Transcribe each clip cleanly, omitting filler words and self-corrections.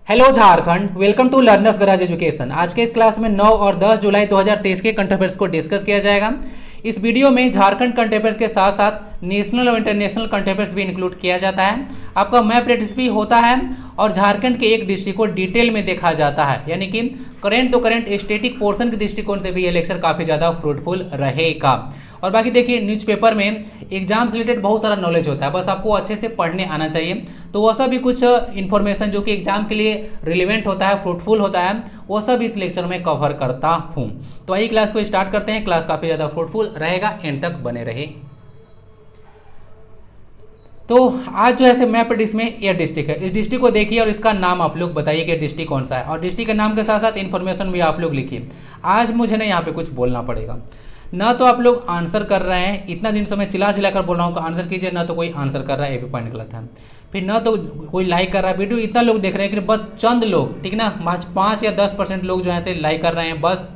Hello Jharkhand, welcome to learners garage education. आज के इस क्लास में 9 और 10 जुलाई 2023 के करंट अफेयर्स को डिस्कस किया जाएगा। इस वीडियो में झारखंड करंट अफेयर्स के साथ साथ नेशनल और इंटरनेशनल करंट अफेयर्स भी इंक्लूड किया जाता है। आपका मैप प्रैक्टिस भी होता है और झारखंड के एक डिस्ट्रिक्ट को डिटेल में देखा जाता है, यानी कि current to current static portion के दृष्टिकोण से भी ये लेक्चर काफ़ी ज़्यादा फ्रूटफुल रहेगा। और बाकी देखिए, न्यूज़पेपर में एग्जाम से रिलेटेड बहुत सारा नॉलेज होता है, बस आपको अच्छे से पढ़ने आना चाहिए। तो वह सब भी कुछ इन्फॉर्मेशन जो कि एग्जाम के लिए रिलेवेंट होता है, फ्रूटफुल होता है, वो सब इस लेक्चर में कवर करता हूँ। तो आइए क्लास को स्टार्ट करते हैं। क्लास काफ़ी ज़्यादा फ्रूटफुल रहेगा, एंड तक बने रहे। तो आज जो है मैप इसमें यह डिस्ट्रिक्ट है, इस डिस्ट्रिक्ट को देखिए और इसका नाम आप लोग बताइए कि डिस्ट्रिक्ट कौन सा है, और डिस्ट्रिक्ट के नाम के साथ साथ इन्फॉर्मेशन भी आप लोग लिखिए। आज मुझे ना यहाँ पे कुछ बोलना पड़ेगा, ना तो आप लोग आंसर कर रहे हैं, इतना दिन से मैं चिल्ला कर बोल रहा हूँ आंसर कीजिए, ना तो कोई आंसर कर रहा है, ये भी पॉइंट गलत है। फिर ना तो कोई लाइक कर रहा है, वीडियो इतना लोग देख रहे हैं कि बस चंद लोग, ठीक ना, 5 या 10% लोग जो है लाइक कर रहे हैं। बस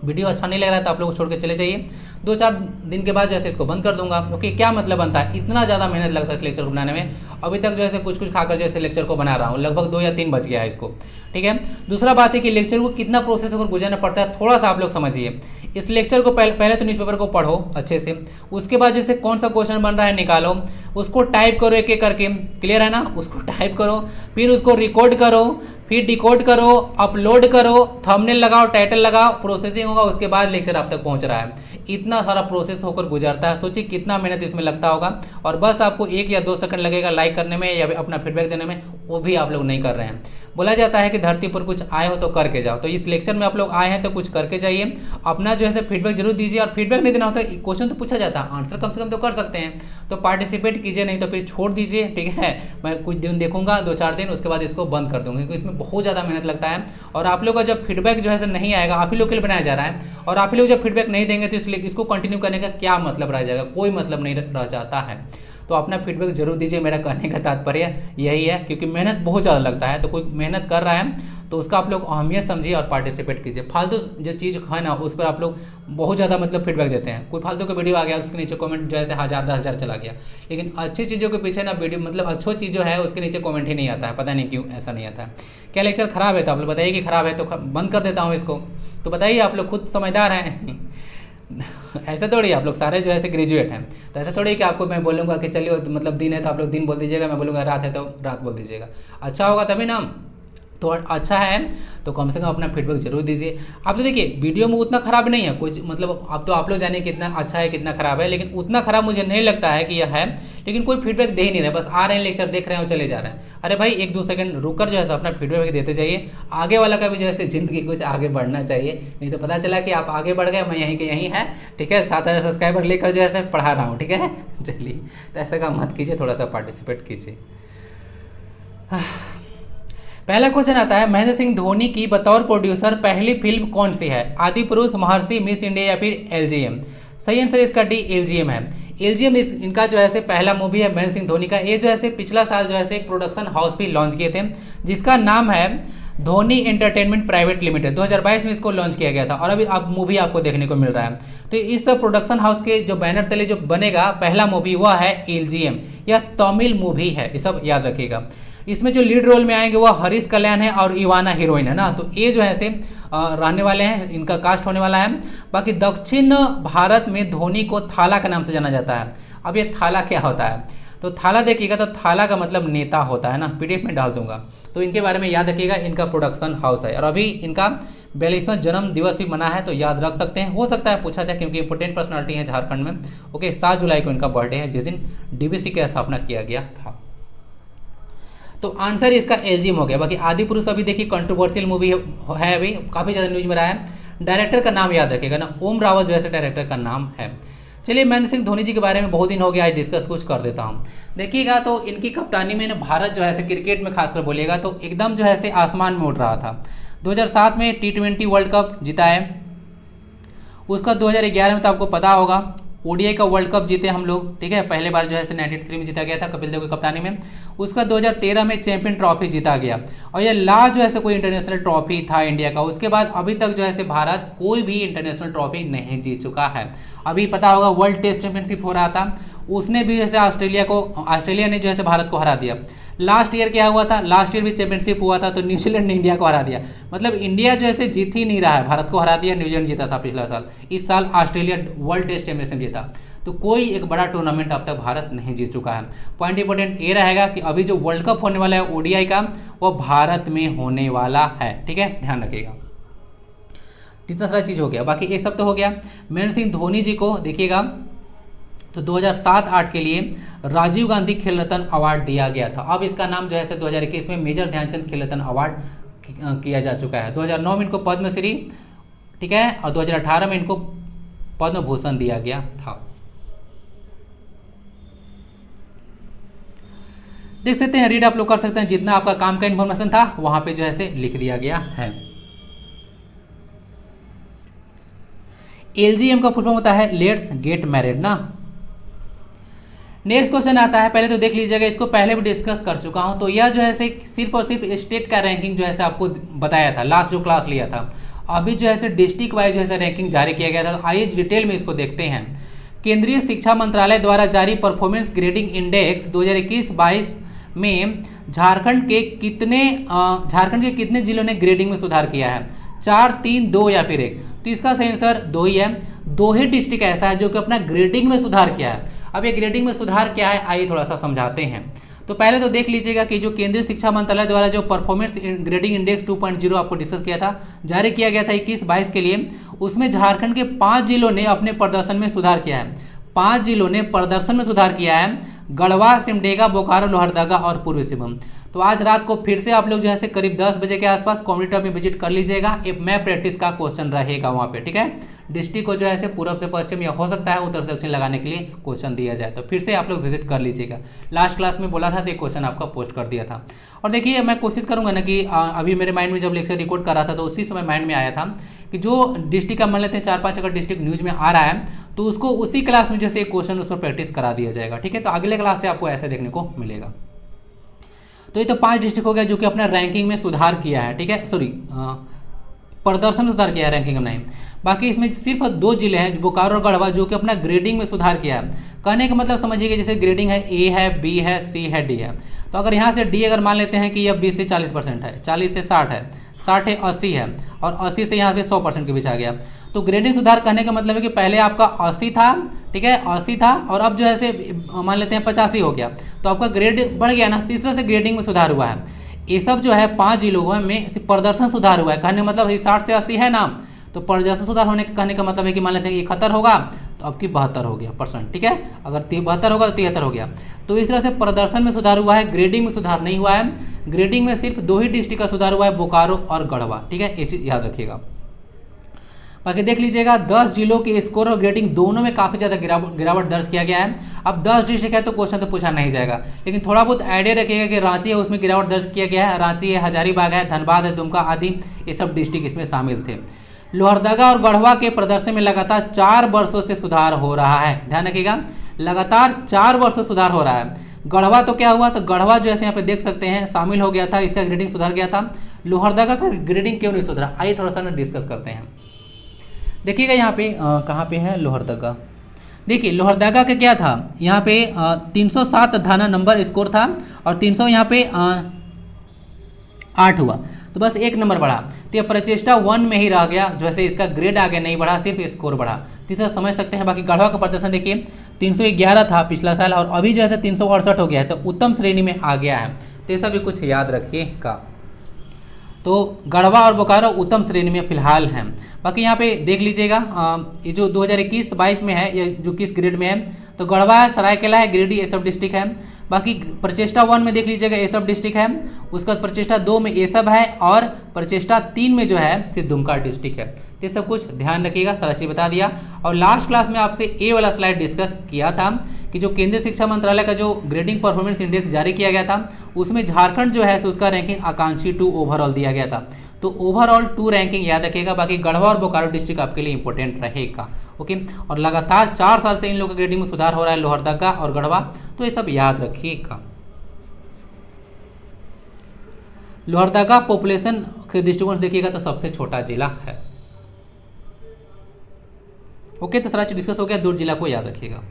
वीडियो अच्छा नहीं लग रहा है तो आप लोग को छोड़ के चले जाइए, 2-4 दिन के बाद जैसे इसको बंद कर दूंगा। ओके, क्या मतलब बनता है, इतना ज़्यादा मेहनत लगता है इस लेक्चर को बनाने में। अभी तक जो है कुछ खाकर जैसे लेक्चर को बना रहा हूँ, लगभग 2 या 3 बज गया है इसको, ठीक है। दूसरा बात है कि लेक्चर को कितना प्रोसेस होकर गुजरना पड़ता है, थोड़ा सा आप लोग समझिए। इस लेक्चर को पहले तो न्यूज़पेपर को पढ़ो अच्छे से, उसके बाद जैसे कौन सा क्वेश्चन बन रहा है निकालो, उसको टाइप करो एक एक करके, क्लियर है ना, उसको टाइप करो, फिर उसको रिकॉर्ड करो, फिर डिकोड करो, अपलोड करो, थंबनेल लगाओ, टाइटल लगाओ, प्रोसेसिंग होगा, उसके बाद लेक्चर आप तक पहुंच रहा है। इतना सारा प्रोसेस होकर गुजरता है, सोचिए कितना मेहनत इसमें लगता होगा। और बस आपको 1 या 2 सेकंड लगेगा लाइक करने में या अपना फीडबैक देने में, वो भी आप लोग नहीं कर रहे हैं। बोला जाता है कि धरती पर कुछ आए हो तो करके जाओ, तो इस लेक्चर में आप लोग आए हैं तो कुछ करके जाइए, अपना जो है फीडबैक जरूर दीजिए। और फीडबैक नहीं देना होता, क्वेश्चन तो पूछा जाता है, आंसर कम से कम तो कर सकते हैं, तो पार्टिसिपेट कीजिए, नहीं तो फिर छोड़ दीजिए, ठीक है। मैं कुछ दिन देखूंगा, 2-4 दिन, उसके बाद इसको बंद कर दूंगा, क्योंकि इसमें बहुत ज़्यादा मेहनत लगता है। और आप लोग का जब फीडबैक जो है नहीं आएगा, आप ही लोग के लिए बनाया जा रहा है, और आप ही लोग जब फीडबैक नहीं देंगे तो इसलिए इसको कंटिन्यू करने का क्या मतलब रह जाएगा, कोई मतलब नहीं रह जाता है। तो अपना फीडबैक जरूर दीजिए, मेरा कहने का तात्पर्य यही है, क्योंकि मेहनत बहुत ज़्यादा लगता है। तो कोई मेहनत कर रहा है तो उसका आप लोग अहमियत समझिए और पार्टिसिपेट कीजिए। फालतू जो चीज़ है ना, उस पर आप लोग बहुत ज़्यादा मतलब फीडबैक देते हैं। कोई फालतू का वीडियो आ गया, उसके नीचे कमेंट जो है 1000-10,000 चला गया, लेकिन अच्छी चीज़ों के पीछे ना वीडियो मतलब अच्छी चीज़ जो है उसके नीचे कमेंट ही नहीं आता है, पता नहीं क्यों ऐसा नहीं आता है। क्या लेक्चर खराब है तो आप लोग बताइए कि खराब है, तो बंद कर देता हूँ इसको। तो बताइए, आप लोग खुद समझदार हैं। ऐसा थोड़ी आप लोग सारे जो है ग्रेजुएट हैं, तो ऐसा थोड़ी कि आपको मैं बोलूँगा कि चलिए मतलब दिन है तो आप लोग दिन बोल दीजिएगा, मैं बोलूँगा रात है तो रात बोल दीजिएगा। अच्छा होगा तभी ना, तो अच्छा है तो कम से कम अपना फीडबैक जरूर दीजिए। आप तो देखिए वीडियो में उतना खराब नहीं है कुछ, मतलब अब तो आप लोग जाने कितना अच्छा है कितना खराब है, लेकिन उतना खराब मुझे नहीं लगता है कि यह है। लेकिन कोई फीडबैक दे ही नहीं रहा, बस आ रहे हैं लेक्चर देख रहे हैं और चले जा रहे हैं। अरे भाई 1-2 सेकंड रुककर जो है अपना फीडबैक देते जाइए, आगे वाला का भी जो है ज़िंदगी कुछ आगे बढ़ना चाहिए। नहीं तो पता चला कि आप आगे बढ़ गए, मैं यहीं के यहीं है, ठीक है, 7000 सब्सक्राइबर लेकर जो है पढ़ा रहा हूँ, ठीक है। चलिए, तो ऐसा काम मत कीजिए, थोड़ा सा पार्टिसिपेट कीजिए। पहला क्वेश्चन आता है, महेंद्र सिंह धोनी की बतौर प्रोड्यूसर पहली फिल्म कौन सी है? आदि पुरुष, महर्षि, मिस इंडिया या फिर एलजीएम? सही आंसर इसका डी, एलजीएम है। एलजीएम इनका जो है पहला मूवी है महेंद्र सिंह धोनी का। ये जो है पिछला साल जो है एक प्रोडक्शन हाउस भी लॉन्च किए थे, जिसका नाम है धोनी एंटरटेनमेंट प्राइवेट लिमिटेड। 2022 में इसको लॉन्च किया गया था, और अभी अब मूवी आपको देखने को मिल रहा है। तो इस प्रोडक्शन हाउस के जो बैनर तले जो बनेगा पहला मूवी, वह है एलजीएम। यह तमिल मूवी है, ये सब याद रखिएगा। इसमें जो लीड रोल में आएंगे वो हरीश कल्याण है और इवाना हीरोइन है ना। तो ये जो है रहने वाले हैं, इनका कास्ट होने वाला है। बाकी दक्षिण भारत में धोनी को थाला के नाम से जाना जाता है। अब ये थाला क्या होता है, तो थाला देखिएगा तो थाला का मतलब नेता होता है ना, पीडीएफ में डाल दूंगा, तो इनके बारे में याद रखिएगा। इनका प्रोडक्शन हाउस है और अभी इनका 42वां जन्म दिवस भी मना है, तो याद रख सकते हैं। हो सकता है पूछा जाए क्योंकि इंपोर्टेंट पर्सनालिटी है झारखंड में। ओके, 7 जुलाई को इनका बर्थडे है, जिस दिन डीवीसी की स्थापना किया गया था। तो आंसर इसका एलजीएम हो गया। बाकी आदि पुरुष अभी देखिए कंट्रोवर्शियल मूवी है, अभी काफ़ी ज़्यादा न्यूज में रहा है। डायरेक्टर का नाम याद रखिएगा ना, ओम रावत जो है डायरेक्टर का नाम है। चलिए, महेंद्र सिंह धोनी जी के बारे में बहुत दिन हो गया, आज डिस्कस कुछ कर देता हूँ। देखिएगा तो इनकी कप्तानी में भारत जो है क्रिकेट में खासकर बोलिएगा तो एकदम जो है आसमान में उड़ रहा था। 2007 में T20 वर्ल्ड कप जीता है, उसका 2011 में तो आपको पता होगा ओडीआई का वर्ल्ड कप जीते हम लोग, ठीक है, पहले बार जो है 93 में जीता गया था कपिल देव की कप्तानी में। उसका 2013 में चैंपियन ट्रॉफी जीता गया, और ये लास्ट जो है कोई इंटरनेशनल ट्रॉफी था इंडिया का। उसके बाद अभी तक जो है भारत कोई भी इंटरनेशनल ट्रॉफी नहीं जीत चुका है। अभी पता होगा वर्ल्ड टेस्ट चैंपियनशिप हो रहा था, उसने भी जैसे ऑस्ट्रेलिया ने जो है भारत को हरा दिया। लास्ट ईयर क्या हुआ था, लास्ट ईयर भी चैंपियनशिप हुआ था तो न्यूजीलैंड ने इंडिया को हरा दिया। मतलब इंडिया जो है जीत ही नहीं रहा है, भारत को हरा दिया, न्यूजीलैंड जीता था पिछला साल। इस साल ऑस्ट्रेलिया वर्ल्ड टेस्ट चैंपियनशिप जीता। तो कोई एक बड़ा टूर्नामेंट अब तक भारत नहीं जीत चुका है। पॉइंट इंपॉर्टेंट ये रहेगा कि अभी जो वर्ल्ड कप होने वाला है ओडीआई का, वो भारत में होने वाला है। ठीक है, ध्यान रखिएगा। इतना सारा चीज हो गया, बाकी ये सब तो हो गया। महेंद्र सिंह धोनी जी को देखिएगा तो 2007-8 के लिए राजीव गांधी खेल रत्न अवार्ड दिया गया था। अब इसका नाम जो है 2021 में मेजर ध्यानचंद खेल रत्न अवार्ड किया जा चुका है। 2009 में इनको पद्मश्री, ठीक है, और 2018 में इनको पद्म भूषण दिया गया था। देख सकते हैं, रीड आप लोग कर सकते हैं, जितना आपका काम का इन्फॉर्मेशन था वहां पे जो है लिख दिया गया है। एलजीएम का फुल फॉर्म होता है लेट्स गेट मैरिड ना। नेक्स्ट क्वेश्चन आता है, पहले तो देख लीजिएगा, इसको पहले भी डिस्कस कर चुका हूं। तो यह जो है सिर्फ और सिर्फ स्टेट का रैंकिंग जो है आपको बताया था, लास्ट जो क्लास लिया था। अभी जो है डिस्ट्रिक्ट वाइज जो है रैंकिंग जारी किया गया था। तो आइए डिटेल में इसको देखते हैं। केंद्रीय शिक्षा मंत्रालय द्वारा जारी परफॉर्मेंस ग्रेडिंग इंडेक्स 2021-22 में झारखंड के कितने जिलों ने ग्रेडिंग में सुधार किया है? 4, 3, 2 या फिर 1? तो इसका सही आंसर 2 ही है। 2 ही डिस्ट्रिक्ट ऐसा है जो कि अपना ग्रेडिंग में सुधार किया है। अब ये ग्रेडिंग में सुधार क्या है, आइए थोड़ा सा समझाते हैं। तो पहले तो देख लीजिएगा कि जो केंद्रीय शिक्षा मंत्रालय द्वारा जो परफॉर्मेंस ग्रेडिंग इंडेक्स 2.0 आपको डिस्कस किया था, जारी किया गया था 21-22 के लिए, उसमें झारखंड के 5 जिलों ने अपने प्रदर्शन में सुधार किया है। 5 जिलों ने प्रदर्शन में सुधार किया है, गढ़वा, सिमडेगा, बोकारो, लोहरदगा और पूर्वी सिंहभूम। तो आज रात को फिर से आप लोग जो है करीब 10 बजे के आसपास कम्युनिटी में विजिट कर लीजिएगा। एक मैप प्रैक्टिस का क्वेश्चन रहेगा वहाँ पे, ठीक है। डिस्ट्रिक्ट को जो है पूर्व से पश्चिम या हो सकता है उत्तर से दक्षिण लगाने के लिए क्वेश्चन दिया जाए, तो फिर से आप लोग विजिट कर लीजिएगा। लास्ट क्लास में बोला था तो एक क्वेश्चन आपका पोस्ट कर दिया था। और देखिए, मैं कोशिश करूंगा ना कि अभी मेरे माइंड में जब लेक्चर रिकॉर्ड कर रहा था तो उसी समय माइंड में आया था कि जो डिस्ट्रिक्ट का मान लेते हैं 4-5 अगर डिस्ट्रिक्ट न्यूज में आ रहा है तो उसको उसी क्लास में जैसे एक क्वेश्चन उस पर प्रैक्टिस करा दिया जाएगा, ठीक है। तो अगले क्लास से आपको ऐसे देखने को मिलेगा। तो ये तो 5 डिस्ट्रिक्ट हो गया जो कि अपना रैंकिंग में सुधार किया है, ठीक है, सॉरी प्रदर्शन में सुधार किया है, रैंकिंग में नहीं। बाकी इसमें सिर्फ 2 जिले हैं, बोकारो और गढ़वा, जो कि अपना ग्रेडिंग में सुधार किया है। कहने का मतलब समझिएगा, जैसे ग्रेडिंग है ए है, बी है, सी है, डी है। तो अगर यहाँ से डी अगर मान लेते हैं कि यह 20 से 40% है, 40 से 60 है, 60 है 80 है, और 80 से यहाँ पे 100% के बीच आ गया। तो ग्रेडिंग सुधार करने का मतलब है कि पहले आपका 80 था, ठीक है, 80 था, और अब जो है मान लेते हैं 85 हो गया, तो आपका ग्रेड बढ़ गया ना, तीसरे से ग्रेडिंग में सुधार हुआ है। ये सब जो है 5 जिलों में प्रदर्शन सुधार हुआ है। कहने का मतलब 60 से 80 है ना, तो प्रदर्शन सुधार होने का कहने का मतलब है कि मान लेते हैं 71 होगा तो अब की 72 हो गया %, ठीक है। अगर 72 होगा तो 73 हो गया। तो इस तरह से प्रदर्शन में सुधार हुआ है, ग्रेडिंग में सुधार नहीं हुआ है। ग्रेडिंग में सिर्फ 2 ही डिस्ट्रिक्ट का सुधार हुआ है, बोकारो और गढ़वा, ठीक है, ये चीज याद रखिएगा। बाकी देख लीजिएगा 10 जिलों के स्कोर और ग्रेडिंग दोनों में काफी ज्यादा गिरावट दर्ज किया गया है। अब 10 डिस्ट्रिक्ट है तो क्वेश्चन तो पूछा नहीं जाएगा, लेकिन थोड़ा बहुत आइडिया रखिएगा कि रांची है उसमें गिरावट दर्ज किया गया है। रांची है, हजारीबाग है, धनबाद है, दुमका आदि ये सब डिस्ट्रिक्ट इसमें शामिल थे। लोहरदगा और गढ़वा के प्रदर्शन में लगातार 4 वर्षों से सुधार हो रहा है। ध्यान रखिएगा, लगातार 4 वर्षों सुधार हो रहा है। गढ़वा तो क्या हुआ, तो गढ़वा जो है यहाँ पे देख सकते हैं शामिल हो गया था, इसका ग्रेडिंग सुधार गया था। लोहरदगा का ग्रेडिंग क्यों नहीं सुधरा, आइए थोड़ा सा ना डिस्कस करते हैं। देखिएगा यहाँ पे कहाँ पे है लोहरदगा। देखिए लोहरदगा का क्या था, यहाँ पे 307 थाना नंबर स्कोर था और 300 यहाँ पे 8 हुआ, तो बस 1 नंबर बढ़ा। तो ये प्रचेष्टा 1 में ही रह गया, जैसे इसका ग्रेड आगे नहीं बढ़ा, सिर्फ स्कोर बढ़ा। तीसरा समझ सकते हैं। बाकी गढ़वा का प्रदर्शन देखिए 311 था पिछला साल और अभी जो है 368 हो गया है, तो उत्तम श्रेणी में आ गया है। तो ये सब भी कुछ याद रखिएगा। तो गढ़वा और बोकारो उत्तम श्रेणी में फिलहाल हैं। बाकी यहाँ पे देख लीजिएगा ये जो 2021-22 में है, ये जो किस ग्रेड में है, तो गढ़वा है, सरायकेला है, गिरिडीह ये सब डिस्ट्रिक्ट है। बाकी प्रचेष्टा 1 में देख लीजिएगा ये सब डिस्ट्रिक्ट है, उसका प्रचेष्टा 2 में ये सब है और प्रचेष्टा 3 में जो है सिर्फ दुमका डिस्ट्रिक्ट है। तो सब कुछ ध्यान रखिएगा, सारा चीज बता दिया। और लास्ट क्लास में आपसे ए वाला स्लाइड डिस्कस किया था कि जो केंद्रीय शिक्षा मंत्रालय का जो ग्रेडिंग परफॉर्मेंस इंडेक्स जारी किया गया था, उसमें झारखंड जो है उसका रैंकिंग आकांक्षी 2 ओवरऑल दिया गया था। तो ओवरऑल 2 रैंकिंग याद रखिएगा। बाकी गढ़वा और बोकारो डिस्ट्रिक्ट आपके लिए इंपॉर्टेंट रहेगा, ओके। और लगातार 4 साल से इन लोगों का ग्रेडिंग में सुधार हो रहा है, लोहरदगा और गढ़वा, तो ये सब याद रखिएगा। लोहरदगा पॉपुलेशन के दृष्टिकोण से देखिएगा तो सबसे छोटा जिला है, ओके। तो सारा चीज डिस्कस हो गया, 2 जिला को याद रखिएगा।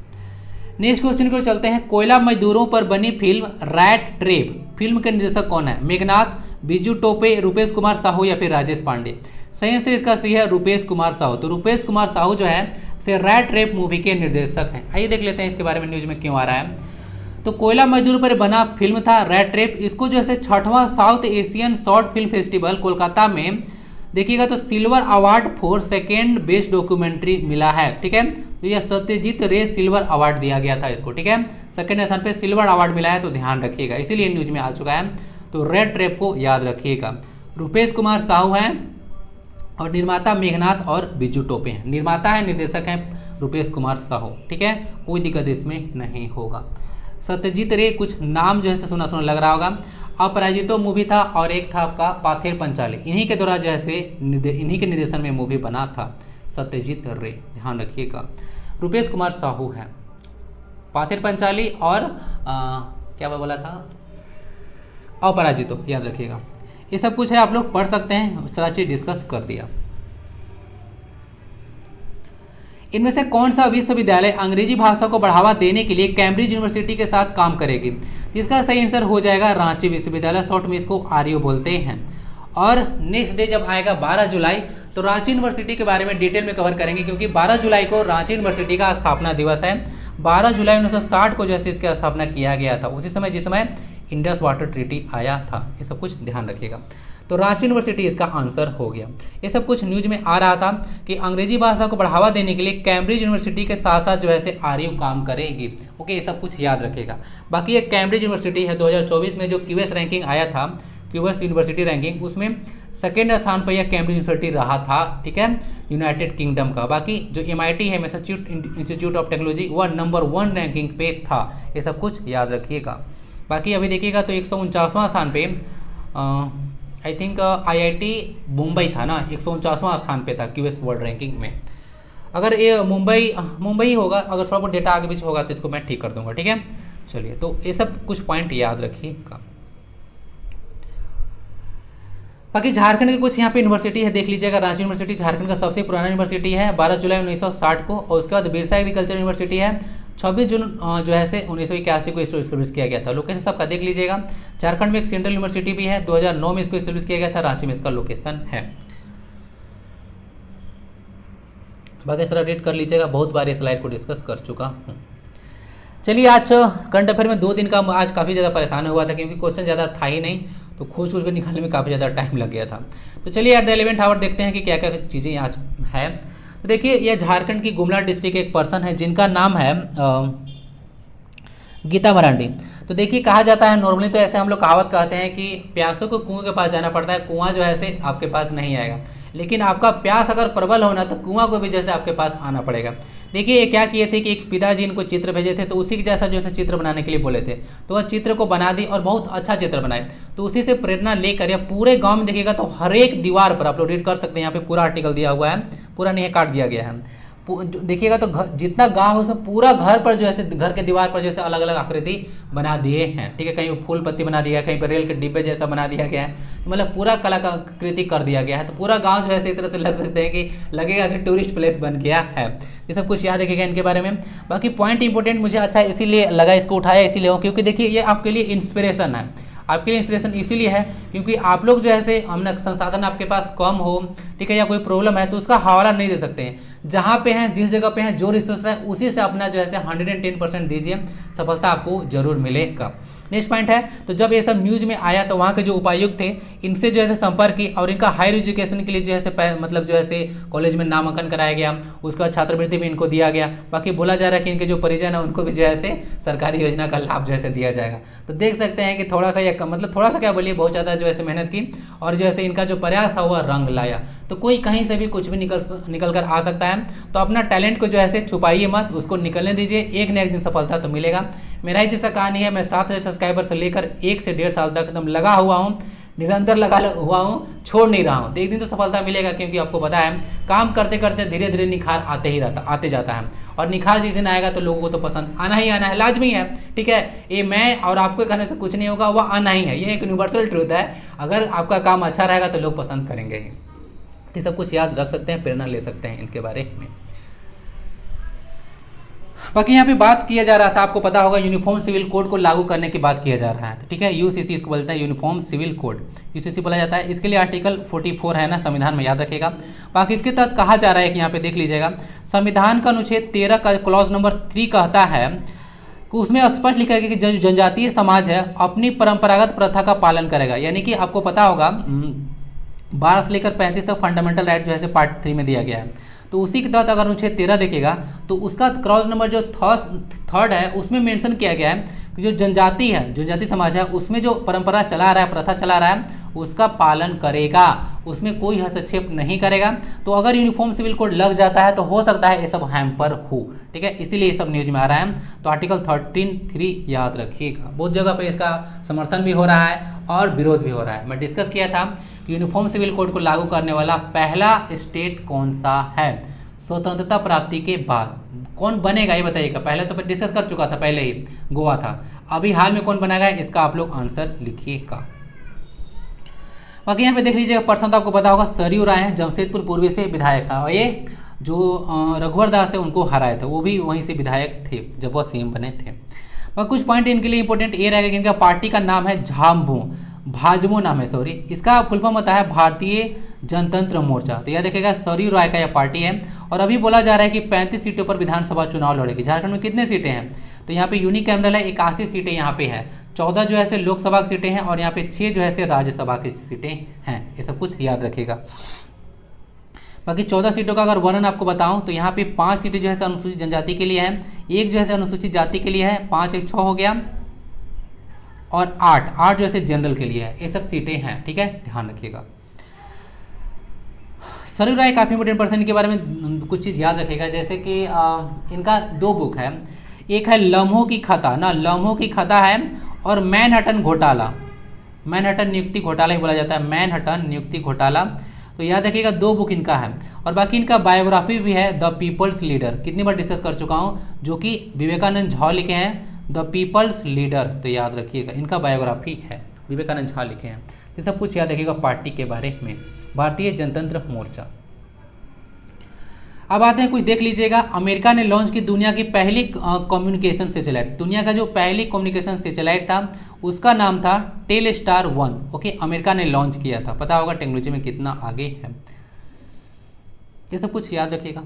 नेक्स्ट क्वेश्चन को चलते हैं। कोयला मजदूरों पर बनी फिल्म रैट ट्रेप फिल्म के निर्देशक कौन है? मेघनाथ, बिजू टोपे, रुपेश कुमार साहू या फिर राजेश पांडे? सही आंसर इसका सी है रुपेश कुमार साहू। तो रुपेश कुमार साहू जो है से रैट रेप मूवी के निर्देशक हैं। आइए देख लेते हैं इसके बारे में न्यूज में क्यों आ रहा है। तो कोयला मजदूर पर बना फिल्म था रैट रेप। इसको जो है 6वां South Asian short film festival Kolkata में देखिएगा तो silver award for second best documentary मिला है। ठीक है, तो यह सत्यजीत रे सिल्वर अवार्ड दिया गया था इसको। ठीक है, सेकेंड स्थान पे सिल्वर अवार्ड मिला है, तो ध्यान रखिएगा, इसीलिए न्यूज में आ चुका है। तो रैट रेप को याद रखिएगा। रुपेश कुमार साहू हैं और निर्माता मेघनाथ और बिजू टोपे हैं। निर्माता है, निर्देशक हैं रुपेश कुमार साहू। ठीक है, कोई दिक्कत इसमें नहीं होगा। सत्यजीत रे कुछ नाम जो है सुना सुना लग रहा होगा। अपराजितो मूवी था और एक था आपका पाथेर पंचाली। इन्हीं के द्वारा जैसे इन्हीं के निर्देशन में मूवी बना था सत्यजीत रे, ध्यान रखिएगा। रुपेश कुमार साहू है। पाथेर पंचाली और क्या बोला था, अपराजितो, याद रखिएगा। ये सब कुछ है, आप लोग पढ़ सकते हैं, सारा चीज डिस्कस कर दिया। इनमें से कौन सा विश्वविद्यालय अंग्रेजी भाषा को बढ़ावा देने के लिए कैम्ब्रिज यूनिवर्सिटी के साथ काम करेगी? इसका सही आंसर हो जाएगा रांची विश्वविद्यालय, शॉर्ट में इसको आरयू बोलते हैं। और नेक्स्ट डे जब आएगा 12 जुलाई, तो रांची यूनिवर्सिटी के बारे में डिटेल में कवर करेंगे, क्योंकि 12 जुलाई को रांची यूनिवर्सिटी का स्थापना दिवस है। 12 जुलाई 1960 को जैसे इसकी स्थापना किया गया था, उसी समय जिस समय इंडस वाटर ट्रीटी आया था। ये सब कुछ ध्यान रखिएगा। तो रांची यूनिवर्सिटी इसका आंसर हो गया। ये सब कुछ न्यूज में आ रहा था कि अंग्रेजी भाषा को बढ़ावा देने के लिए कैम्ब्रिज यूनिवर्सिटी के साथ साथ जो है आरयू काम करेगी। ओके, ये सब कुछ याद रखेगा। बाकी ये कैम्ब्रिज यूनिवर्सिटी है, 2024 में जो क्यूएस रैंकिंग आया था, क्यूएस यूनिवर्सिटी रैंकिंग, उसमें सेकेंड स्थान पर यह कैम्ब्रिज यूनिवर्सिटी रहा था। ठीक है, यूनाइटेड किंगडम का। बाकी जो MIT है, मैसाचुसेट्स इंस्टीट्यूट ऑफ टेक्नोलॉजी, वह नंबर 1 रैंकिंग पे था। ये सब कुछ याद रखिएगा। बाकी अभी देखिएगा तो 149वां स्थान पे आई थिंक IIT मुंबई था ना, 149वां स्थान पे था क्यूएस वर्ल्ड रैंकिंग में। अगर ये मुंबई होगा, अगर थोड़ा बहुत डेटा आगे पीछे होगा तो इसको मैं ठीक कर दूंगा। ठीक है, चलिए, तो ये सब कुछ पॉइंट याद रखिएगा। बाकी झारखंड की कुछ यहाँ पे यूनिवर्सिटी है, देख लीजिएगा। रांची यूनिवर्सिटी झारखंड का सबसे पुराना यूनिवर्सिटी है, 12 जुलाई 1960 को। और उसके बाद बिरसा एग्रीकल्चर यूनिवर्सिटी है, 26 जून जो है से 1981 को इसको एस्टेब्लिश किया गया था। लोकेशन सबका देख लीजिएगा। झारखंड में एक सेंट्रल यूनिवर्सिटी भी है, 2009 में इसको एस्टेब्लिश किया गया था। रांची में इसका लोकेशन है। बाकी सारा रीड कर लीजिएगा, बहुत बार इस स्लाइड को डिस्कस कर चुका हूँ। चलिए, आज करंट अफेयर में 2 दिन का आज काफ़ी ज़्यादा परेशान हुआ था, क्योंकि क्वेश्चन ज़्यादा था ही नहीं, तो खोज के निकालने में काफ़ी ज़्यादा टाइम लग गया था। तो चलिए एट द 11th आवर देखते हैं कि क्या क्या चीज़ें आज है। तो देखिए, यह झारखंड की गुमला डिस्ट्रिक्ट के एक पर्सन है जिनका नाम है गीता मरांडी। तो देखिए, कहा जाता है नॉर्मली तो ऐसे हम लोग कहावत कहते हैं कि प्यासों को कुएं के पास जाना पड़ता है, कुआं जो है से आपके पास नहीं आएगा। लेकिन आपका प्यास अगर प्रबल होना तो कुआं को भी जैसे आपके पास आना पड़ेगा। देखिए, ये क्या किए थे कि एक पिताजी इनको चित्र भेजे थे, तो उसी के जैसा जो है चित्र बनाने के लिए बोले थे, तो वह चित्र को बना दी और बहुत अच्छा चित्र बनाए। तो उसी से प्रेरणा लेकर या पूरे गांव में देखिएगा तो हर एक दीवार पर आप लोग रीड कर सकते हैं, यहाँ पे पूरा आर्टिकल दिया हुआ है, पूरा नहीं काट दिया गया है। देखिएगा तो जितना गांव है उसमें पूरा घर पर जो है घर के दीवार पर जैसे अलग अलग आकृति बना दिए हैं। ठीक है, कहीं फूल पत्ती बना दिया है, कहीं पर रेल के डिब्बे जैसा बना दिया गया है, मतलब पूरा कलाकृति कर दिया गया है। तो पूरा गांव जो है इस तरह से लग सकते हैं कि लगेगा कि टूरिस्ट प्लेस बन गया है। ये सब कुछ याद रखिएगा इनके बारे में। बाकी पॉइंट इंपॉर्टेंट मुझे अच्छा इसीलिए लगा, इसको उठाया इसीलिए क्योंकि देखिए ये आपके लिए इंस्पिरेशन है। आपके लिए इंस्पिरेशन इसीलिए है क्योंकि आप लोग जो है हमने संसाधन आपके पास कम हो, ठीक है, या कोई प्रॉब्लम है तो उसका हवाला नहीं दे सकते हैं। जहाँ पे हैं, जिस जगह पे हैं, जो रिसोर्स है उसी से अपना जो है 110% दीजिए, सफलता आपको जरूर मिलेगा। नेक्स्ट पॉइंट है, तो जब ये सब न्यूज में आया तो वहाँ के जो उपायुक्त थे इनसे जो है संपर्क की और इनका हायर एजुकेशन के लिए जो है मतलब जो है कॉलेज में नामांकन कराया गया, उसका छात्रवृत्ति भी इनको दिया गया। बाकी बोला जा रहा है कि इनके जो परिजन है उनको भी जो है सरकारी योजना का लाभ जो है दिया जाएगा। तो देख सकते हैं कि थोड़ा सा या मतलब थोड़ा सा क्या बोलिए, बहुत ज़्यादा जो है मेहनत की और जो है इनका जो प्रयास था वह रंग लाया। तो कोई कहीं से भी कुछ भी निकल कर आ सकता है, तो अपना टैलेंट को जो है छुपाइए मत, उसको निकलने दीजिए, एक न एक दिन सफलता तो मिलेगा। मेरा ही जैसा कहानी है, मैं 7,000 सब्सक्राइबर से लेकर 1 से 1.5 साल तक एकदम लगा हुआ हूँ, निरंतर लगा हुआ हूँ, छोड़ नहीं रहा हूँ। तो एक दिन तो सफलता मिलेगा, क्योंकि आपको पता है काम करते करते धीरे धीरे निखार आते जाता है, और निखार जिस दिन आएगा तो लोगों को तो पसंद आना ही आना है, लाजमी है। ठीक है, ये मैं और आपको कहने से कुछ नहीं होगा, वह आना ही है, ये एक यूनिवर्सल ट्रूथ है। अगर आपका काम अच्छा रहेगा तो लोग पसंद करेंगे ही। तो सब कुछ याद रख सकते हैं, प्रेरणा ले सकते हैं इनके बारे में। बाकी यहाँ पे बात किया जा रहा था, आपको पता होगा यूनिफॉर्म सिविल कोड को लागू करने की बात किया जा रहा है, ठीक है, यूसीसी इसको बोलता है, यूनिफॉर्म सिविल कोड, यूसीसी बोला जाता है। इसके लिए आर्टिकल 44 है ना संविधान में, याद रखिएगा। बाकी इसके तहत कहा जा रहा है कि यहाँ पे देख लीजिएगा, संविधान का अनुच्छेद 13 का क्लॉज नंबर 3 कहता है कि उसमें स्पष्ट लिखा गया कि जो जनजातीय समाज है अपनी परंपरागत प्रथा का पालन करेगा। यानी कि आपको पता होगा 12 से लेकर 35 तक फंडामेंटल राइट जो है पार्ट 3 में दिया गया है, तो उसी के तहत अगर अनुच्छेद 13 देखेगा तो उसका क्रॉस नंबर जो थर्ड है उसमें मेंशन किया गया है कि जो जनजाति है, जनजाति समाज है, उसमें जो परंपरा चला रहा है, प्रथा चला रहा है, उसका पालन करेगा, उसमें कोई हस्तक्षेप नहीं करेगा। तो अगर यूनिफॉर्म सिविल कोड लग जाता है तो हो सकता है ये सब हैम्पर हो, ठीक है, इसीलिए ये सब न्यूज में आ रहा है। तो आर्टिकल 13(3) याद रखिएगा। बहुत जगह पे इसका समर्थन भी हो रहा है और विरोध भी हो रहा है। मैं डिस्कस किया था कि यूनिफॉर्म सिविल कोड को लागू करने वाला पहला स्टेट कौन सा है स्वतंत्रता प्राप्ति के बाद, कौन बनेगा ये बताइएगा। पहले तो मैं डिस्कस कर चुका था, पहले ही गोवा था, अभी हाल में कौन बनेगा इसका आप लोग आंसर लिखिएगा। बाकी यहाँ पे देख लीजिएगा, पर्सन तो आपको पता होगा सरयू राय हैं, जमशेदपुर पूर्वी से विधायक है, और ये जो रघुवर दास थे उनको हराए थे, वो भी वहीं से विधायक थे जब वो सीएम बने थे। और कुछ पॉइंट इनके लिए इंपॉर्टेंट ये रहेगा कि इनका पार्टी का नाम है भाजपा नाम है, सॉरी, इसका फुल फॉर्म होता है भारतीय जनतंत्र मोर्चा। तो यह देखेगा सरयू राय का यह पार्टी है, और अभी बोला जा रहा है कि 35 सीटों पर विधानसभा चुनाव लड़ेगी। झारखंड में कितने सीटें हैं, तो यहाँ पे यूनिकैमरल है, 81 सीटें यहाँ पे है, 14 जो है लोकसभा की सीटें हैं, और यहाँ पे 6 जो है राज्यसभा की सीटें हैं। ये सब कुछ याद रखिएगा। बाकी 14 सीटों का अगर वर्णन आपको बताऊं तो यहाँ पे 5 सीटें जो है अनुसूचित जनजाति के लिए है, एक जो है अनुसूचित जाति के लिए है, 5 1 6 हो गया, और 8 जो है जनरल के लिए है। ये सब सीटें हैं, ठीक है, ध्यान रखिएगा। सरयू राय काफ़ी इंपोर्टेंट पर्सन के बारे में कुछ चीज़ याद रखिएगा, जैसे कि इनका 2 बुक है, एक है लम्हों की खता ना, लम्हों की खता है, और मैनहट्टन घोटाला, मैनहट्टन नियुक्ति घोटाला ही बोला जाता है, मैनहट्टन नियुक्ति घोटाला। तो याद रखिएगा 2 बुक इनका है, और बाकी इनका बायोग्राफी भी है, द पीपल्स लीडर, कितनी बार डिस्कस कर चुका हूँ, जो कि विवेकानंद झा लिखे हैं, द पीपल्स लीडर। तो याद रखिएगा इनका बायोग्राफी है, विवेकानंद झा लिखे हैं। तो सब कुछ याद रखिएगा पार्टी के बारे में, भारतीय जनतंत्र मोर्चा। अब आते हैं कुछ देख लीजिएगा, अमेरिका ने लॉन्च की दुनिया की पहली कम्युनिकेशन सैटेलाइट, दुनिया का जो पहली कम्युनिकेशन सैटेलाइट था उसका नाम था टेलस्टार 1, ओके, अमेरिका ने लॉन्च किया था। पता होगा टेक्नोलॉजी में कितना आगे है, ये सब कुछ याद रखिएगा।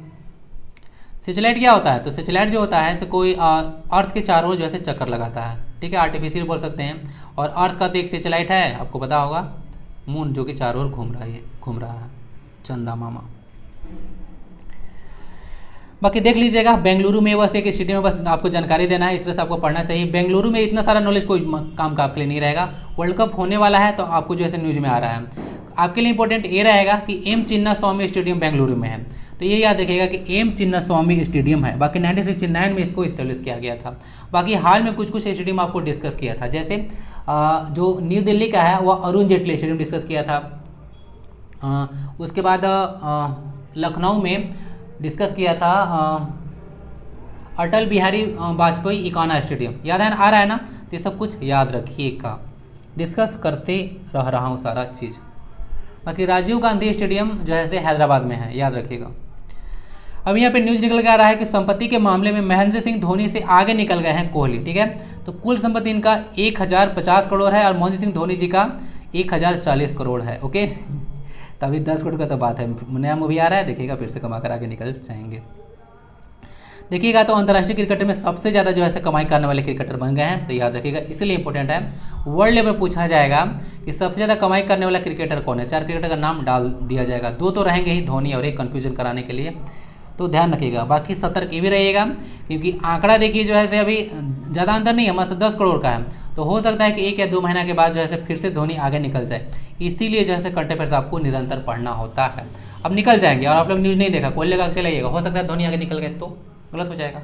सैटेलाइट क्या होता है, तो सैटेलाइट जो होता है कोई अर्थ के चारों ओर जो है चक्कर लगाता है, ठीक है, आर्टिफिशियल बोल सकते हैं। और अर्थ का तो एक सैटेलाइट है, आपको पता होगा, मून, जो कि चारों ओर घूम रहा है, चंदा मामा। बाकी देख लीजिएगा, बेंगलुरु में बस एक स्टेडियम में बस आपको जानकारी देना है, इस तरह से आपको पढ़ना चाहिए। बेंगलुरु में इतना सारा नॉलेज कोई काम का आपके लिए नहीं रहेगा, वर्ल्ड कप होने वाला है तो आपको जो है न्यूज में आ रहा है। आपके लिए इंपॉर्टेंट ये रहेगा कि एम चिन्ना स्वामी स्टेडियम बेंगलुरु में है, तो ये याद रखिएगा कि एम चिन्ना स्वामी स्टेडियम है। बाकी 1969 में इसको इस्टेब्लिश किया गया था। बाकी हाल में कुछ स्टेडियम आपको डिस्कस किया था, जैसे जो न्यू दिल्ली का है वह अरुण जेटली स्टेडियम डिस्कस किया था। उसके बाद लखनऊ में डिस्कस किया था अटल बिहारी वाजपेयी इकाना स्टेडियम, याद है ना, आ रहा है ना, तो ये सब कुछ याद रखिएगा, डिस्कस करते रह रहा हूँ सारा चीज़। बाकी राजीव गांधी स्टेडियम जो है हैदराबाद में है, याद रखिएगा। अब यहाँ पे न्यूज निकल के आ रहा है कि संपत्ति के मामले में महेंद्र सिंह धोनी से आगे निकल गए हैं कोहली, ठीक है। तो कुल संपत्ति इनका 1050 करोड़ है, और महेंद्र सिंह धोनी जी का 1040 करोड़ है, ओके। तभी 10 करोड़ का तो बात है, नया मूवी आ रहा है, देखिएगा, फिर से कमा कर आगे निकल जाएंगे। देखिएगा तो अंतर्राष्ट्रीय क्रिकेट में सबसे ज़्यादा जो है कमाई करने वाले क्रिकेटर बन गए हैं, तो याद रखिएगा, इसलिए इंपॉर्टेंट है। वर्ल्ड लेवल पूछा जाएगा कि सबसे ज़्यादा कमाई करने वाला क्रिकेटर कौन है, 4 क्रिकेटर का नाम डाल दिया जाएगा, 2 तो रहेंगे ही, धोनी और एक कन्फ्यूजन कराने के लिए, तो ध्यान रखिएगा। बाकी सतर्क भी रहिएगा, क्योंकि आंकड़ा देखिए जो है अभी ज़्यादा अंतर नहीं है, हमारे 10 करोड़ का है, तो हो सकता है कि 1 या 2 महीना के बाद जो है फिर से धोनी आगे निकल जाए, इसीलिए जो है करंट अफेयर्स आपको निरंतर पढ़ना होता है। अब निकल जाएंगे और आप लोग न्यूज़ नहीं देखा, कोई लगा चले जाइएगा, हो सकता है धोनी आगे निकल गए तो गलत हो जाएगा।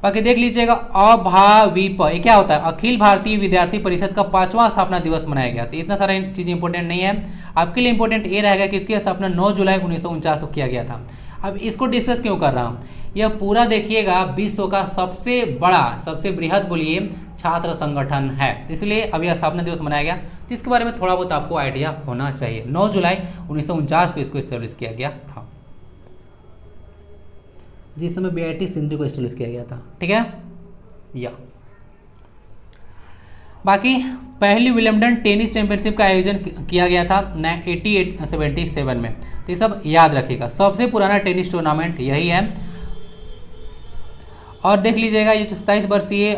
बाकी देख लीजिएगा, अभाविप ये क्या होता है, अखिल भारतीय विद्यार्थी परिषद का 5वां स्थापना दिवस मनाया गया। तो इतना सारा चीज़ इंपॉर्टेंट नहीं है, आपके लिए इंपॉर्टेंट ये रहेगा कि इसकी स्थापना 9 जुलाई 1949 को किया गया था। अब इसको डिस्कस क्यों कर रहा हूँ, यह पूरा देखिएगा विश्व का सबसे बड़ा, सबसे बृहद बोलिए छात्र संगठन है, इसलिए अब यह स्थापना दिवस मनाया गया, तो इसके बारे में थोड़ा बहुत आपको आइडिया होना चाहिए। 9 जुलाई 1949 को इसको एस्टेब्लिश किया गया था। जिस समय BIT सिंधु को एस्टेब्लिश किया गया था, ठीक है। या बाकी पहली विलियमडन टेनिस चैंपियनशिप का आयोजन किया गया था 1877 में, तो ये सब याद रखिएगा। सबसे पुराना टेनिस टूर्नामेंट यही है। और देख लीजिएगा ये 27 वर्षीय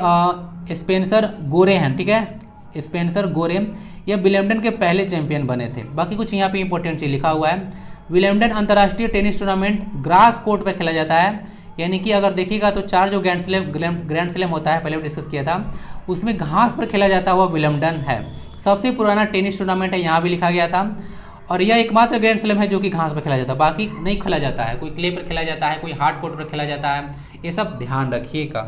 स्पेंसर गोरे हैं, ठीक है, स्पेंसर गोरे, ये विलियमडन के पहले चैंपियन बने थे। बाकी कुछ यहाँ पे इंपॉर्टेंट चीज लिखा हुआ है। विलियमडन अंतर्राष्ट्रीय टेनिस टूर्नामेंट ग्रास कोर्ट पर खेला जाता है, यानी कि अगर देखिएगा तो 4 जो ग्रैंड स्लैम होता है, पहले भी डिस्कस किया था, उसमें घास पर खेला जाता हुआ विलियमडन है। सबसे पुराना टेनिस टूर्नामेंट है, यहाँ भी लिखा गया था। और यह एकमात्र ग्रैंड स्लैम है जो कि घास पर खेला जाता है, बाकी नहीं खेला जाता है। कोई क्ले पर खेला जाता है, कोई हार्ड कोर्ट पर खेला जाता है, ये सब ध्यान रखिएगा।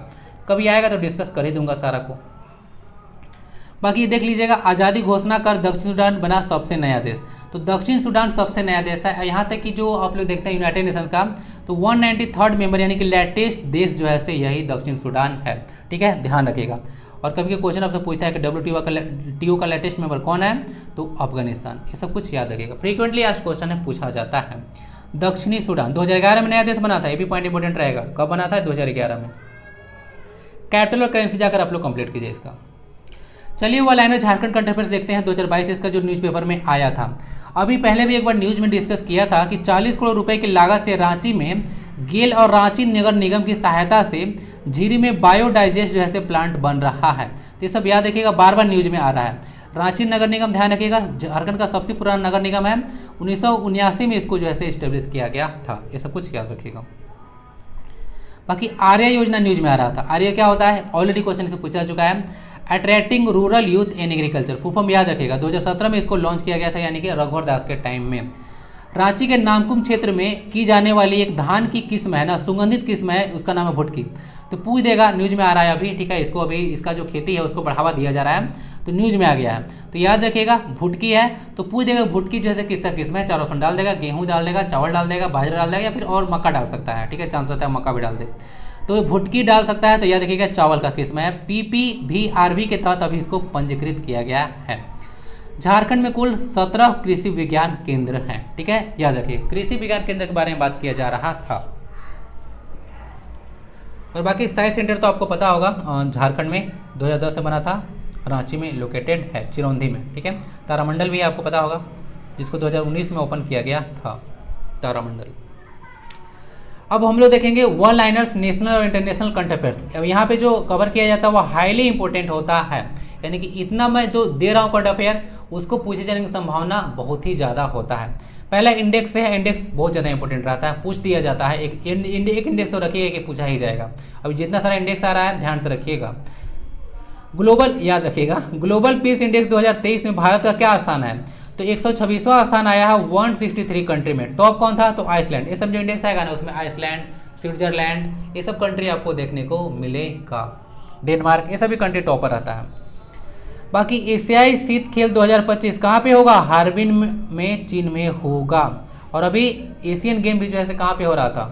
कभी आएगा तो डिस्कस कर ही दूंगा सारा को। बाकी देख लीजिएगा, आज़ादी घोषणा कर दक्षिण सूडान बना सबसे नया देश। तो दक्षिण सूडान सबसे नया देश है। यहाँ तक कि जो आप लोग देखते हैं यूनाइटेड नेशंस का, तो 193rd मेंबर यानी कि लेटेस्ट देश जो है से यही दक्षिण सूडान है, ठीक है, ध्यान रखिएगा। और कभी क्वेश्चन आपसे पूछता है कि WTO का लेटेस्ट मेंबर कौन है, तो अफगानिस्तान। ये सब कुछ याद रखिएगा, फ्रीक्वेंटली आस्क्ड क्वेश्चन है, पूछा जाता है। दक्षिणी सूडान 2011 में नया देश बना था, ये भी पॉइंट इंपॉर्टेंट रहेगा। कब बना था? 2011 में। कैपिटल और करेंसी जाकर आप लोग कंप्लीट कीजिए इसका। चलिए वो लाइनर झारखंड करंट अफेयर्स देखते हैं 2022 इसका जो न्यूज़पेपर में आया था। अभी पहले भी एक बार न्यूज में डिस्कस किया था कि 40 करोड़ रुपए की लागत से रांची में गेल और रांची नगर निगम की सहायता से झीरी में बायोडाइजेस्ट जैसे प्लांट बन रहा है। तो ये सब याद रखिएगा, बार बार न्यूज में आ रहा है। रांची नगर निगम ध्यान रखिएगा, झारखंड का सबसे पुराना नगर निगम है। 1979 में इसको जो है इस्टेब्लिश किया गया था। ये सब कुछ याद रखिएगा। बाकी आर्या योजना न्यूज में आ रहा था। आर्या क्या होता है? ऑलरेडी क्वेश्चन से पूछा चुका है। Attracting rural youth in agriculture, full form याद रखिएगा। 2017 में इसको लॉन्च किया गया था, यानी कि रघुवर दास के टाइम में। रांची के नामकुम क्षेत्र में की जाने वाली एक धान की किस्म है ना, सुगंधित किस्म है, उसका नाम है भुटकी। तो पूछ देगा, न्यूज में आ रहा है अभी, ठीक है। इसको अभी इसका जो खेती है उसको बढ़ावा दिया जा रहा है, तो न्यूज में आ गया है। तो याद रखिएगा भुटकी है, तो पूछ देगा भुटकी जैसे किसका किस्म है। चारों डाल देगा, गेहूँ डाल देगा, चावल डाल देगा, बाजरा डाल देगा, या फिर और मक्का डाल सकता है, ठीक है, चांस रहता है मक्का भी डाल दे। तो भुटकी डाल सकता है, तो याद रखिएगा चावल का किस्म है। PPVRV के तहत अभी इसको पंजीकृत किया गया है। झारखंड में कुल 17 कृषि विज्ञान केंद्र हैं, ठीक है, याद रखिए। कृषि विज्ञान केंद्र के बारे में बात किया जा रहा था। और बाकी साइंस सेंटर तो आपको पता होगा, झारखंड में 2010 से बना था, रांची में लोकेटेड है, चिरौंधी में, ठीक है। तारामंडल भी आपको पता होगा, जिसको 2019 में ओपन किया गया था, तारामंडल। अब हम लोग देखेंगे वन लाइनर्स नेशनल और इंटरनेशनल करंट अफेयर्स। अब यहाँ पे जो कवर किया जाता है वो हाईली इंपॉर्टेंट होता है, यानी कि इतना मैं जो दे रहा हूँ करंट अफेयर, उसको पूछे जाने की संभावना बहुत ही ज़्यादा होता है। पहला इंडेक्स है, इंडेक्स बहुत ज़्यादा इंपॉर्टेंट रहता है, पूछ दिया जाता है। एक इंडेक्स तो रखिएगा कि पूछा ही जाएगा। अभी जितना सारा इंडेक्स आ रहा है ध्यान से रखिएगा। ग्लोबल याद रखिएगा, ग्लोबल पीस इंडेक्स 2023 में भारत का क्या स्थान है? तो 126वां स्थान आया है 163 कंट्री में। टॉप कौन था? तो आइसलैंड। ये सब जो इंडेक्स आएगा ना, उसमें आइसलैंड, स्विट्जरलैंड, ये सब कंट्री आपको देखने को मिलेगा। डेनमार्क, ये सभी कंट्री टॉपर रहता है। बाकी एशियाई शीत खेल 2025 कहाँ पे होगा? हार्बिन में, चीन में होगा। और अभी एशियन गेम भी जो है कहाँ पे हो रहा था?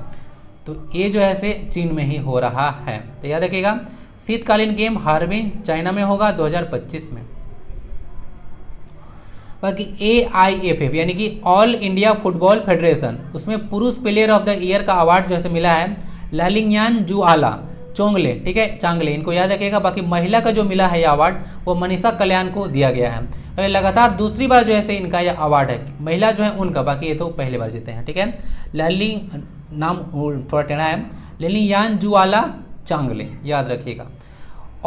तो ये जो है से चीन में ही हो रहा है। तो याद रखिएगा, शीतकालीन गेम हार्बिन चाइना में होगा 2025 में। बाकी AIFF यानी कि ऑल इंडिया फुटबॉल फेडरेशन, उसमें पुरुष प्लेयर ऑफ द ईयर का अवार्ड जो है मिला है लालिंगयान जुआला चोंगले, ठीक है, चांगले, इनको याद रखिएगा। बाकी महिला का जो मिला है ये अवार्ड वो मनीषा कल्याण को दिया गया है। और लगातार दूसरी बार जो है इनका यह अवार्ड है, महिला जो है उनका। बाकी ये तो पहले बार जीते हैं, ठीक है। लाली नाम थोड़ा टेढ़ा है, लालिंगयान जुआला चांगले, याद रखिएगा।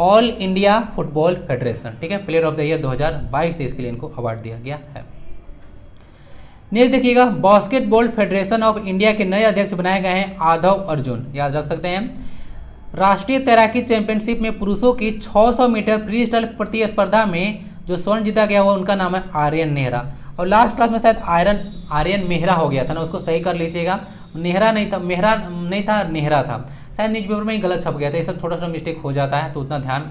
ऑल इंडिया फुटबॉल फेडरेशन, ठीक है, प्लेयर ऑफ द ईयर 2022 इसके लिए इनको अवार्ड दिया गया है। नेक्स्ट देखिएगा, बास्केटबॉल फेडरेशन ऑफ इंडिया के नए अध्यक्ष बनाए गए हैं आधव अर्जुन, याद रख सकते हैं। राष्ट्रीय तैराकी चैंपियनशिप में पुरुषों की 600 मीटर फ्री स्टाइल प्रतिस्पर्धा में जो स्वर्ण जीता गया वो उनका नाम है आर्यन नेहरा। और लास्ट क्लास में शायद आर्यन मेहरा हो गया था ना, उसको सही कर लीजिएगा। नेहरा नहीं था, मेहरा नहीं था, नेहरा था। शायद न्यूज़पेपर में ही गलत छप गया था। ये सब थोड़ा सा मिस्टेक हो जाता है, तो उतना ध्यान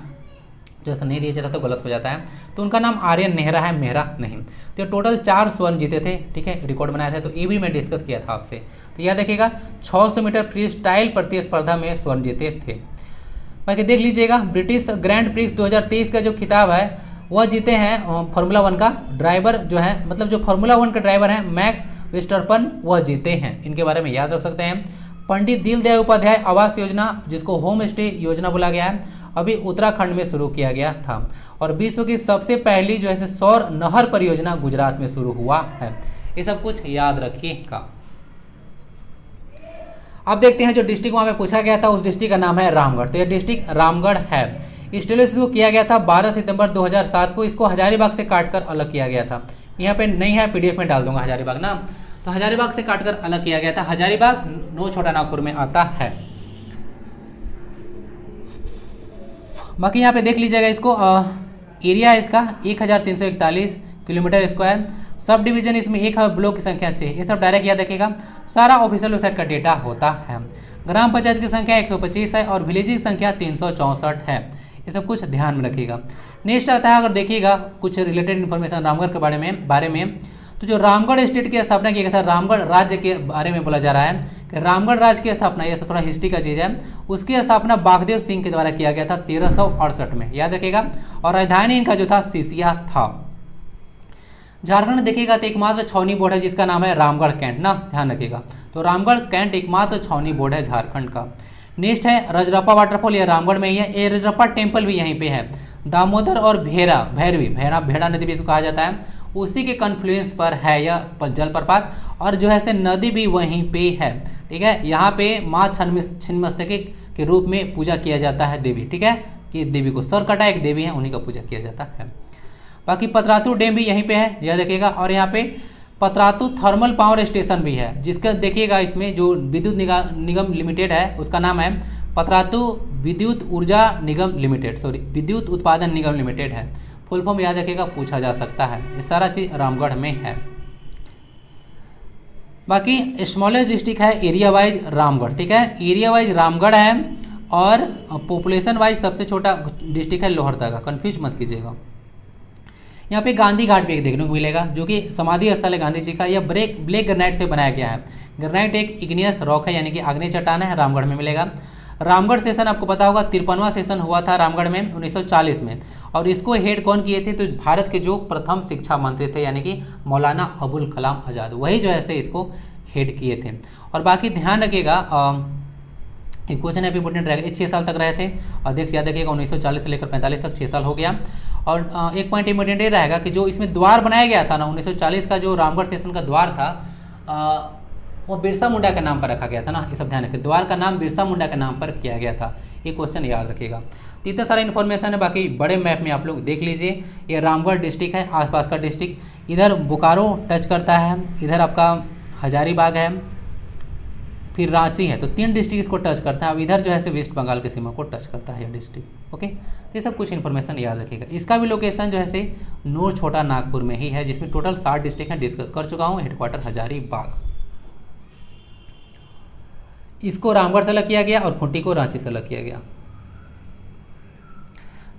जैसा नहीं दिया जाता तो गलत हो जाता है। तो उनका नाम आर्यन नेहरा है, मेहरा नहीं। तो टोटल 4 स्वर्ण जीते थे, ठीक है, रिकॉर्ड बनाया था। तो ये भी मैं डिस्कस किया था आपसे। तो याद देखिएगा 600 मीटर फ्री स्टाइल प्रतिस्पर्धा में स्वर्ण जीते थे। बाकी देख लीजिएगा, ब्रिटिश ग्रैंड प्रिक्स 2023 का जो खिताब है वह जीते हैं फार्मूला 1 का ड्राइवर जो है, मतलब जो फार्मूला 1 का ड्राइवर है मैक्स विस्टरपन, वह जीते हैं। इनके बारे में याद रख सकते हैं। पंडित दीनदयाल उपाध्याय आवास योजना, जिसको होम स्टे योजना बोला गया है, अभी उत्तराखंड में शुरू किया गया था। और विश्व की सबसे पहली जो है सौर नहर परियोजना गुजरात में शुरू हुआ है। ये सब कुछ याद रखिएगा। अब देखते हैं जो डिस्ट्रिक्ट वहां पे पूछा गया था, उस डिस्ट्रिक्ट का नाम है रामगढ़। तो ये डिस्ट्रिक्ट रामगढ़ है। स्टेब्लिश को किया गया था 12 सितंबर 2007 को। इसको हजारीबाग से काटकर अलग किया गया था। यहाँ पे नहीं है, पीडीएफ में डाल दूंगा हजारीबाग ना। तो हजारीबाग से काटकर अलग किया गया था। हजारीबाग नो छोटा नागपुर में आता है। बाकी यहाँ पे देख लीजिएगा इसको, एरिया है इसका 1341 किलोमीटर स्क्वायर। सब डिवीजन इसमें 1 है, ब्लॉक की संख्या 6। ये सब डायरेक्ट याद रखिएगा, सारा ऑफिशियल वेबसाइट का डेटा होता है। ग्राम पंचायत की संख्या 125 है और विलेज की संख्या 364 है। ये सब कुछ ध्यान में रखिएगा। नेक्स्ट आता है, अगर देखिएगा कुछ रिलेटेड इन्फॉर्मेशन रामगढ़ के बारे में तो जो रामगढ़ स्टेट की स्थापना किया गया था, रामगढ़ राज्य के बारे में बोला जा रहा है कि रामगढ़ राज्य की स्थापना, ये थोड़ा हिस्ट्री का चीज़ है, उसकी स्थापना बागदेव सिंह के द्वारा किया गया था 1368 में, याद रखिएगा। और राजधानी इनका जो था सिसिया था। झारखंड में देखिएगा तो एकमात्र छावनी बोर्ड है जिसका नाम है रामगढ़ कैंट ना, ध्यान रखिएगा। तो रामगढ़ कैंट एकमात्र छावनी बोर्ड है झारखंड का। नेक्स्ट है रजरप्पा वाटरफॉल, ये रामगढ़ में ही है। ये रजरप्पा टेम्पल भी यहीं पे है। दामोदर और भेड़ा नदी भी इसको कहा जाता है, उसी के कन्फ्लुएंस पर है यह जलप्रपात। और जो है से नदी भी वहीं पे है, ठीक है। यहाँ पे माँ छिन्नमस्तिका के रूप में पूजा किया जाता है देवी, ठीक है, कि देवी को सर कटा एक देवी है, उन्हीं का पूजा किया जाता है। बाकी पतरातू डैम भी यहीं पे है, याद रखिएगा। और यहाँ पे पतरातू थर्मल पावर स्टेशन भी है, जिसका देखिएगा इसमें जो विद्युत निगम लिमिटेड है उसका नाम है पतरातू विद्युत ऊर्जा निगम लिमिटेड, विद्युत उत्पादन निगम लिमिटेड है। फुल फॉर्म याद रखिएगा, पूछा जा सकता है। ये सारा चीज रामगढ़ में है। बाकी स्मॉलेस्ट डिस्ट्रिक्ट है एरिया वाइज रामगढ़, ठीक है, एरिया वाइज रामगढ़ है। और पॉपुलेशन वाइज सबसे छोटा डिस्ट्रिक्ट है लोहरदगा, कंफ्यूज मत कीजिएगा। यहाँ पे गांधी घाट भी एक देखने को मिलेगा, जो कि समाधि स्थल है गांधी जी का। यह ब्लैक ग्रेनाइट से बनाया गया है। ग्रेनाइट एक इग्नियस रॉक है, यानी कि आग्नेय चट्टान है, रामगढ़ में मिलेगा। रामगढ़ सेशन आपको पता होगा 53वां सेशन हुआ था रामगढ़ में 1940 में। और इसको हेड कौन किए थे, तो भारत के जो प्रथम शिक्षा मंत्री थे यानी कि मौलाना अबुल कलाम आज़ाद, वही जो है से इसको हेड किए थे। और बाकी ध्यान रखिएगा, क्वेश्चन है इंपोर्टेंट रहेगा। 6 साल तक रहे थे। अध्यक्ष याद रखिएगा 1940 से लेकर 45 तक 6 साल हो गया। और एक पॉइंट इंपोर्टेंट ये रहेगा कि जो इसमें द्वार बनाया गया था ना 1940 का, जो रामगढ़ सेशन का द्वार था वो बिरसा मुंडा के नाम पर रखा गया था ना, ये सब ध्यान रखिए। द्वार का नाम बिरसा मुंडा के नाम पर किया गया था, ये क्वेश्चन याद रखिएगा। तो इतना सारा इन्फॉर्मेशन है, बाकी बड़े मैप में आप लोग देख लीजिए। ये रामगढ़ डिस्ट्रिक्ट है, आसपास का डिस्ट्रिक्ट। इधर बोकारो टच करता है, इधर आपका हजारीबाग है, फिर रांची है। तो 3 डिस्ट्रिक्ट इसको टच करता है। अब इधर जो है वेस्ट बंगाल की सीमा को टच करता है यह डिस्ट्रिक्ट। ओके, तो ये सब कुछ इन्फॉर्मेशन याद रखिएगा। इसका भी लोकेशन जो है से नूर छोटा नागपुर में ही है, जिसमें टोटल 60 डिस्ट्रिक्ट हैं, डिस्कस कर चुका हूँ। हेडक्वार्टर हजारीबाग। इसको रामगढ़ से अलग किया गया और खूंटी को रांची से अलग किया गया।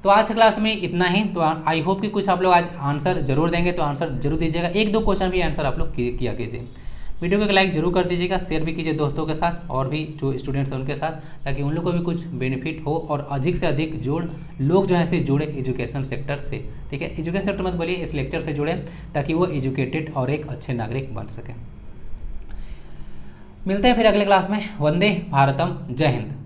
तो आज की क्लास में इतना ही। तो आई होप कि कुछ आप लोग आज आंसर जरूर देंगे, तो आंसर जरूर दीजिएगा। 1-2 क्वेश्चन भी आंसर आप लोग किया कीजिए। वीडियो को लाइक जरूर कर दीजिएगा, शेयर भी कीजिए दोस्तों के साथ और भी जो स्टूडेंट्स हैं उनके साथ, ताकि उन लोग को भी कुछ बेनिफिट हो और अधिक से अधिक लोग जो है से जुड़े एजुकेशन सेक्टर से, ठीक है। एजुकेशन सेक्टर मत बोलिए, इस लेक्चर से जुड़े, ताकि वो एजुकेटेड और एक अच्छे नागरिक बन सकें। मिलते हैं फिर अगले क्लास में। वंदे भारतम, जय हिंद।